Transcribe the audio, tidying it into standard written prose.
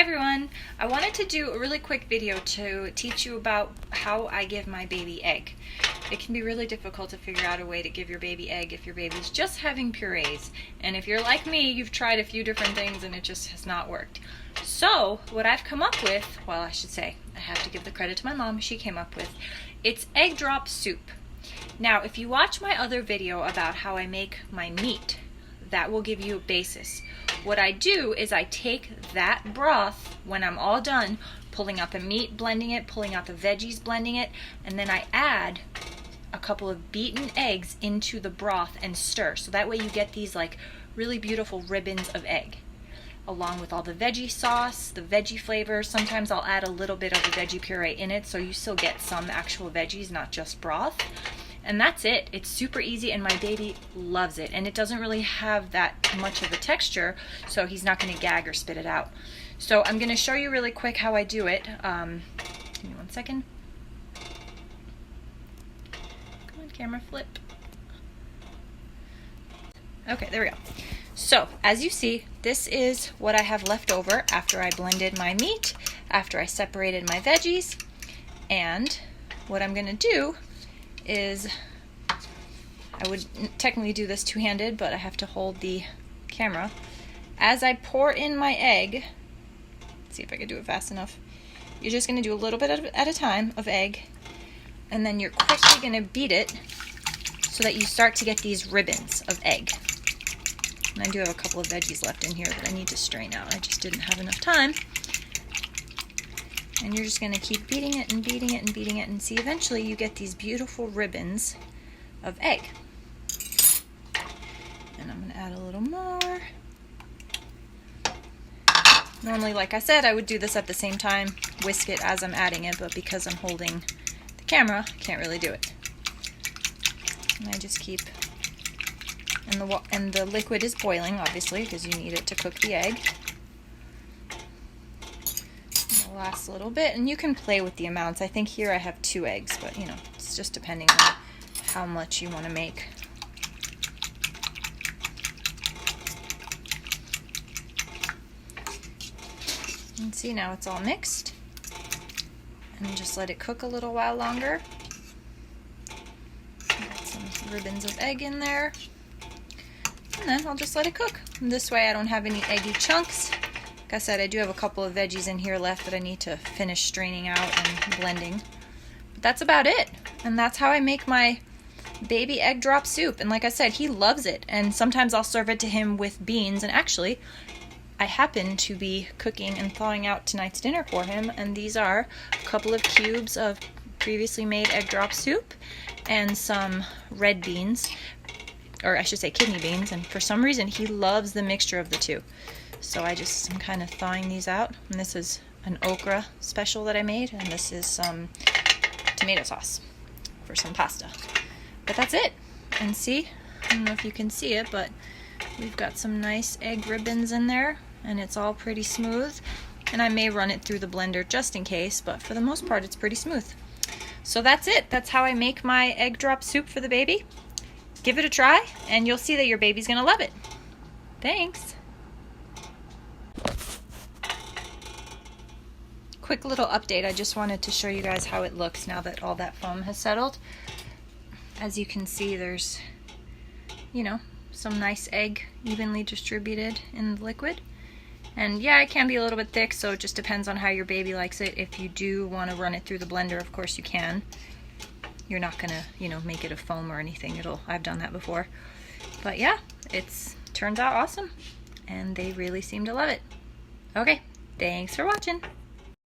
everyone, I wanted to do a really quick video to teach you about how I give my baby egg. It can be really difficult to figure out a way to give your baby egg if your baby's just having purees. And if you're like me, you've tried a few different things and it just has not worked. So what I've come up with, well, I should say, I have to give the credit to my mom, she came up with, it's egg drop soup. Now, if you watch my other video about how I make my meat, that will give you a basis. What I do is I take that broth when I'm all done, pulling out the meat, blending it, pulling out the veggies, blending it, and then I add a couple of beaten eggs into the broth and stir. So that way you get these like really beautiful ribbons of egg, along with all the veggie sauce, the veggie flavors. Sometimes I'll add a little bit of the veggie puree in it so you still get some actual veggies, not just broth. And that's it. It's super easy and my baby loves it. And it doesn't really have that much of a texture, so he's not going to gag or spit it out. So I'm going to show you really quick how I do it. Give me 1 second. Come on, camera, flip. Okay, there we go. So as you see, this is what I have left over after I blended my meat, after I separated my veggies. And what I'm going to do is, I would technically do this two-handed, but I have to hold the camera. As I pour in my egg, let's see if I can do it fast enough. You're just going to do a little bit at a time of egg, and then you're quickly going to beat it so that you start to get these ribbons of egg. And I do have a couple of veggies left in here that I need to strain out. I just didn't have enough time. And you're just going to keep beating it and beating it and beating it, and see eventually you get these beautiful ribbons of egg. And I'm going to add a little more. Normally, like I said, I would do this at the same time, whisk it as I'm adding it, but because I'm holding the camera, I can't really do it. And I just keep, and the liquid is boiling, obviously, because you need it to cook the egg. Last little bit, and you can play with the amounts. I think here I have 2 eggs, but you know, it's just depending on how much you want to make. And see, now it's all mixed, and just let it cook a little while longer. Got some ribbons of egg in there, and then I'll just let it cook. And this way I don't have any eggy chunks. Like I said, I do have a couple of veggies in here left that I need to finish straining out and blending. But that's about it. And that's how I make my baby egg drop soup. And like I said, he loves it. And sometimes I'll serve it to him with beans. And actually, I happen to be cooking and thawing out tonight's dinner for him. And these are a couple of cubes of previously made egg drop soup and some red beans, or I should say kidney beans. And for some reason, he loves the mixture of the two. So I'm kind of thawing these out, and this is an okra special that I made, and this is some tomato sauce for some pasta. But that's it. And see, I don't know if you can see it, but we've got some nice egg ribbons in there, and it's all pretty smooth. And I may run it through the blender just in case, but for the most part it's pretty smooth. So that's it. That's how I make my egg drop soup for the baby. Give it a try, and you'll see that your baby's gonna love it. Thanks. Quick little update. I just wanted to show you guys how it looks now that all that foam has settled. As you can see, there's, you know, some nice egg evenly distributed in the liquid. And yeah, it can be a little bit thick, so it just depends on how your baby likes it. If you do want to run it through the blender, of course you can. You're not gonna, you know, make it a foam or anything. I've done that before. But yeah, it's turns out awesome, and they really seem to love it. Okay, thanks for watching.